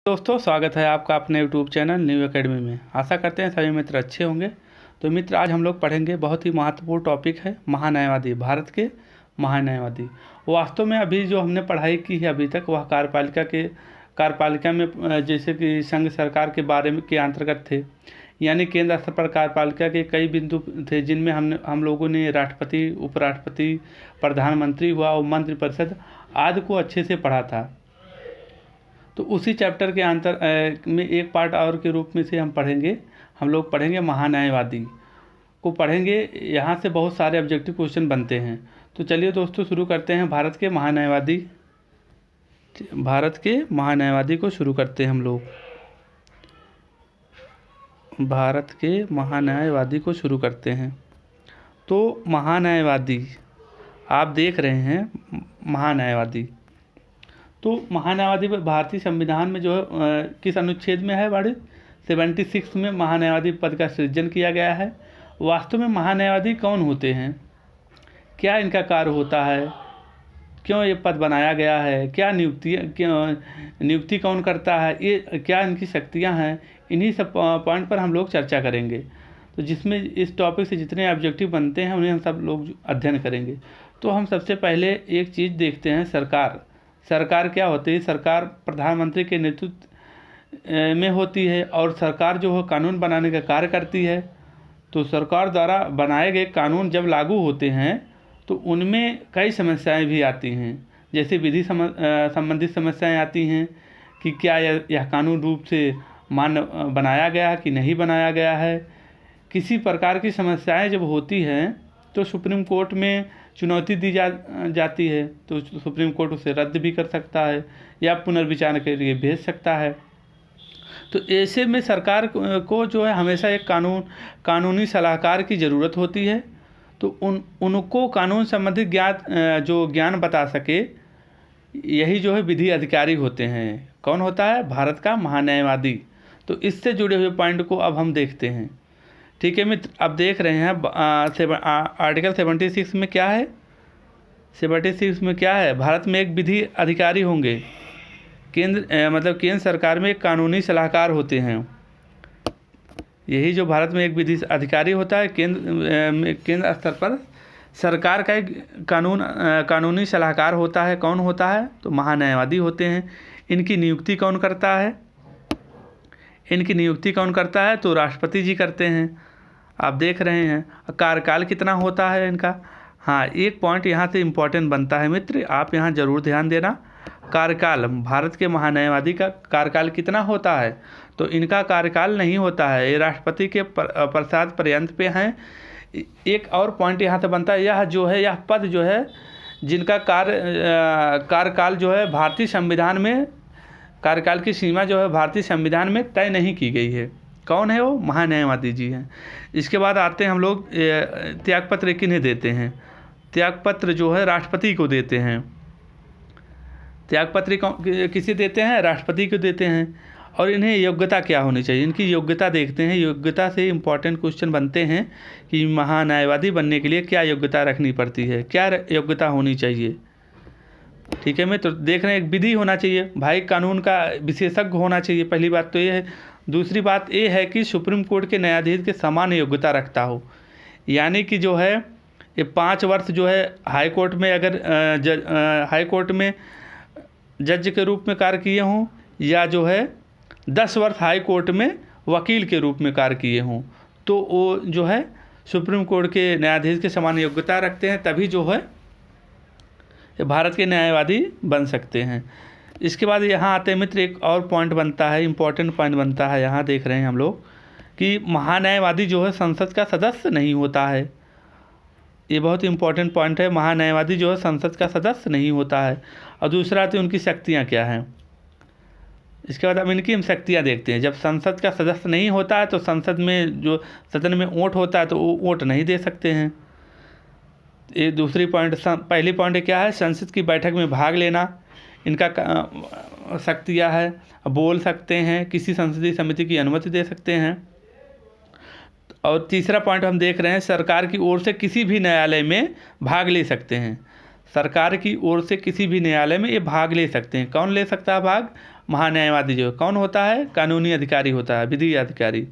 दोस्तों, स्वागत है आपका अपने यूट्यूब चैनल न्यू एकेडमी में। आशा करते हैं सभी मित्र अच्छे होंगे। तो मित्र, आज हम लोग पढ़ेंगे बहुत ही महत्वपूर्ण टॉपिक है महान्यायवादी, भारत के महान्यायवादी। वास्तव में अभी जो हमने पढ़ाई की है अभी तक, वह कार्यपालिका में जैसे कि संघ सरकार के बारे में के अंतर्गत थे, यानी केंद्र स्तर पर कार्यपालिका के कई बिंदु थे जिनमें हम लोगों ने राष्ट्रपति, उपराष्ट्रपति, प्रधानमंत्री हुआ और मंत्रिपरिषद आदि को अच्छे से पढ़ा था। तो उसी चैप्टर के में एक पार्ट और के रूप में से हम लोग पढ़ेंगे महान्यायवादी को पढ़ेंगे। यहाँ से बहुत सारे ऑब्जेक्टिव क्वेश्चन बनते हैं। तो चलिए दोस्तों, शुरू करते हैं भारत के महान्यायवादी को शुरू करते हैं हम लोग। भारत के महान्यायवादी को शुरू करते हैं। तो महान्यायवादी आप देख रहे हैं, महान्यायवादी भारतीय संविधान में जो है किस अनुच्छेद में है? 76 में महान्यायवादी पद का सृजन किया गया है। वास्तव में महान्यायवादी कौन होते हैं, क्या इनका कार्य होता है, क्यों ये पद बनाया गया है, क्या नियुक्ति कौन करता है, ये क्या इनकी शक्तियां हैं, इन्हीं सब पॉइंट पर हम लोग चर्चा करेंगे। तो जिसमें इस टॉपिक से जितने ऑब्जेक्टिव बनते हैं उन्हें हम सब लोग अध्ययन करेंगे। तो हम सबसे पहले एक चीज़ देखते हैं, सरकार क्या होती है। सरकार प्रधानमंत्री के नेतृत्व में होती है और सरकार जो है कानून बनाने का कार्य करती है। तो सरकार द्वारा बनाए गए कानून जब लागू होते हैं तो उनमें कई समस्याएं भी आती हैं, जैसे विधि संबंधित समस्याएं आती हैं कि क्या यह कानून रूप से मान्य बनाया गया है कि नहीं बनाया गया है। किसी प्रकार की समस्याएं जब होती हैं तो सुप्रीम कोर्ट में चुनौती दी जाती है, तो सुप्रीम कोर्ट उसे रद्द भी कर सकता है या पुनर्विचार के लिए भेज सकता है। तो ऐसे में सरकार को जो है हमेशा एक कानूनी सलाहकार की ज़रूरत होती है। तो उनको कानून संबंधी ज्ञान बता सके, यही जो है विधि अधिकारी होते हैं। कौन होता है? भारत का महान्यायवादी। तो इससे जुड़े हुए पॉइंट को अब हम देखते हैं। ठीक है मित्र, अब देख रहे हैं आर्टिकल 76 में क्या है। 76 में क्या है? भारत में एक विधि अधिकारी होंगे, केंद्र सरकार में एक कानूनी सलाहकार होते हैं। यही जो भारत में एक विधि अधिकारी होता है, केंद्र स्तर पर सरकार का एक कानूनी सलाहकार होता है। कौन होता है? तो महान्यायवादी होते हैं। इनकी नियुक्ति कौन करता है? तो राष्ट्रपति जी करते हैं। आप देख रहे हैं। कार्यकाल कितना होता है इनका? हाँ, एक पॉइंट यहाँ से इम्पोर्टेंट बनता है मित्र, आप यहाँ ज़रूर ध्यान देना। कार्यकाल, भारत के महान्यायवादी का कार्यकाल कितना होता है? तो इनका कार्यकाल नहीं होता है, ये राष्ट्रपति के प्रसाद पर्यंत पे हैं। एक और पॉइंट यहाँ से बनता है, यह पद जो है जिनका कार्यकाल जो है भारतीय संविधान में, कार्यकाल की सीमा जो है भारतीय संविधान में तय नहीं की गई है। कौन है वो? महान्यायवादी जी हैं। इसके बाद आते हैं हम लोग त्यागपत्र किन्हें देते हैं? त्यागपत्र जो है राष्ट्रपति को देते हैं। त्यागपत्र किसे देते हैं? राष्ट्रपति को देते हैं। और इन्हें योग्यता क्या होनी चाहिए? इनकी योग्यता देखते हैं। योग्यता से इम्पॉर्टेंट क्वेश्चन बनते हैं कि महान्यायवादी बनने के लिए क्या योग्यता रखनी पड़ती है, क्या योग्यता होनी चाहिए। ठीक है, मैं तो देख रहे हैं एक विधि होना चाहिए, भाई कानून का विशेषज्ञ होना चाहिए, पहली बात तो ये है। दूसरी बात ये है कि सुप्रीम कोर्ट के न्यायाधीश के समान योग्यता रखता हो, यानी कि जो है ये 5 वर्ष जो है हाई कोर्ट में अगर हाई कोर्ट में जज के रूप में कार्य किए हों, या जो है 10 वर्ष हाई कोर्ट में वकील के रूप में कार्य किए हों, तो वो जो है सुप्रीम कोर्ट के न्यायाधीश के समान योग्यता रखते हैं, तभी जो है भारत के न्यायवादी बन सकते हैं। इसके बाद यहाँ आते हैं मित्र, एक और पॉइंट बनता है, इम्पोर्टेंट पॉइंट बनता है। यहाँ देख रहे हैं हम लोग कि महान्यायवादी जो है संसद का सदस्य नहीं होता है। ये बहुत इंपॉर्टेंट पॉइंट है। महान्यायवादी जो है संसद का सदस्य नहीं होता है। और दूसरा तो उनकी शक्तियाँ क्या हैं। इसके बाद अब इनकी हम शक्तियाँ देखते हैं। जब संसद का सदस्य नहीं होता है तो संसद में जो सदन में वोट होता है तो वो वोट नहीं दे सकते हैं। ये दूसरी पॉइंट। पहली पॉइंट क्या है? संसद की बैठक में भाग लेना इनका शक्तियाँ है। बोल सकते हैं, किसी संसदीय समिति की अनुमति दे सकते हैं। और तीसरा पॉइंट हम देख रहे हैं, सरकार की ओर से किसी भी न्यायालय में भाग ले सकते हैं। सरकार की ओर से किसी भी न्यायालय में ये भाग ले सकते हैं। कौन ले सकता है भाग? महान्यायवादी जो कौन होता है, कानूनी अधिकारी होता है, विधि अधिकारी।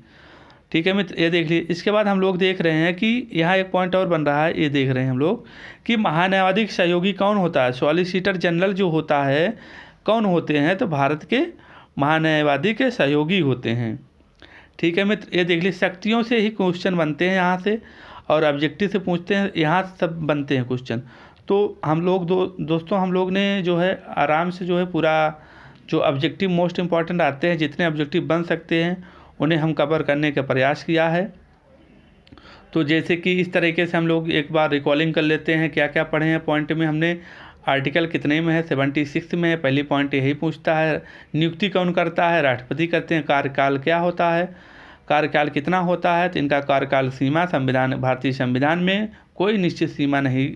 ठीक है मित्र, ये देख लीजिए। इसके बाद हम लोग देख रहे हैं कि यहाँ एक पॉइंट और बन रहा है, ये देख रहे हैं हम लोग कि महान्यायवादी सहयोगी कौन होता है। सॉलिसिटर जनरल जो होता है कौन होते हैं, तो भारत के महान्यायवादी के सहयोगी होते हैं। ठीक है मित्र, ये देख लीजिए। शक्तियों से ही क्वेश्चन बनते हैं यहाँ से, और ऑब्जेक्टिव से पूछते हैं, यहाँ सब बनते हैं क्वेश्चन। तो हम लोग दोस्तों हम लोग ने जो है आराम से जो है पूरा जो ऑब्जेक्टिव मोस्ट इम्पॉर्टेंट आते हैं, जितने ऑब्जेक्टिव बन सकते हैं उन्हें हम कवर करने का प्रयास किया है। तो जैसे कि इस तरीके से हम लोग एक बार रिकॉलिंग कर लेते हैं क्या क्या पढ़े हैं। पॉइंट में हमने आर्टिकल कितने में है, 76 में है। पहली पॉइंट यही पूछता है, नियुक्ति कौन करता है, राष्ट्रपति करते हैं। कार्यकाल क्या होता है, कार्यकाल कितना होता है, तो इनका कार्यकाल सीमा संविधान, भारतीय संविधान में कोई निश्चित सीमा नहीं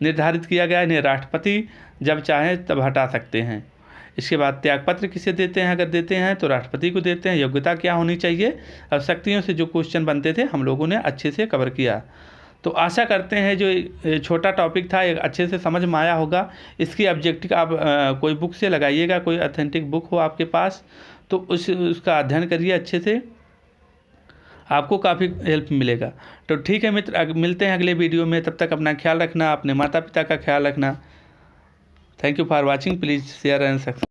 निर्धारित किया गया है। इन्हें राष्ट्रपति जब चाहें तब हटा सकते हैं। इसके बाद त्यागपत्र किसे देते हैं, अगर देते हैं तो राष्ट्रपति को देते हैं। योग्यता क्या होनी चाहिए, अब शक्तियों से जो क्वेश्चन बनते थे हम लोगों ने अच्छे से कवर किया। तो आशा करते हैं जो छोटा टॉपिक था एक अच्छे से समझ में आया होगा। इसकी ऑब्जेक्टिव आप कोई बुक से लगाइएगा, कोई ऑथेंटिक बुक हो आपके पास तो उसका अध्ययन करिए अच्छे से, आपको काफ़ी हेल्प मिलेगा। तो ठीक है मित्र, मिलते हैं अगले वीडियो में। तब तक अपना ख्याल रखना, अपने माता पिता का ख्याल रखना। Thank you for watching, please share and subscribe.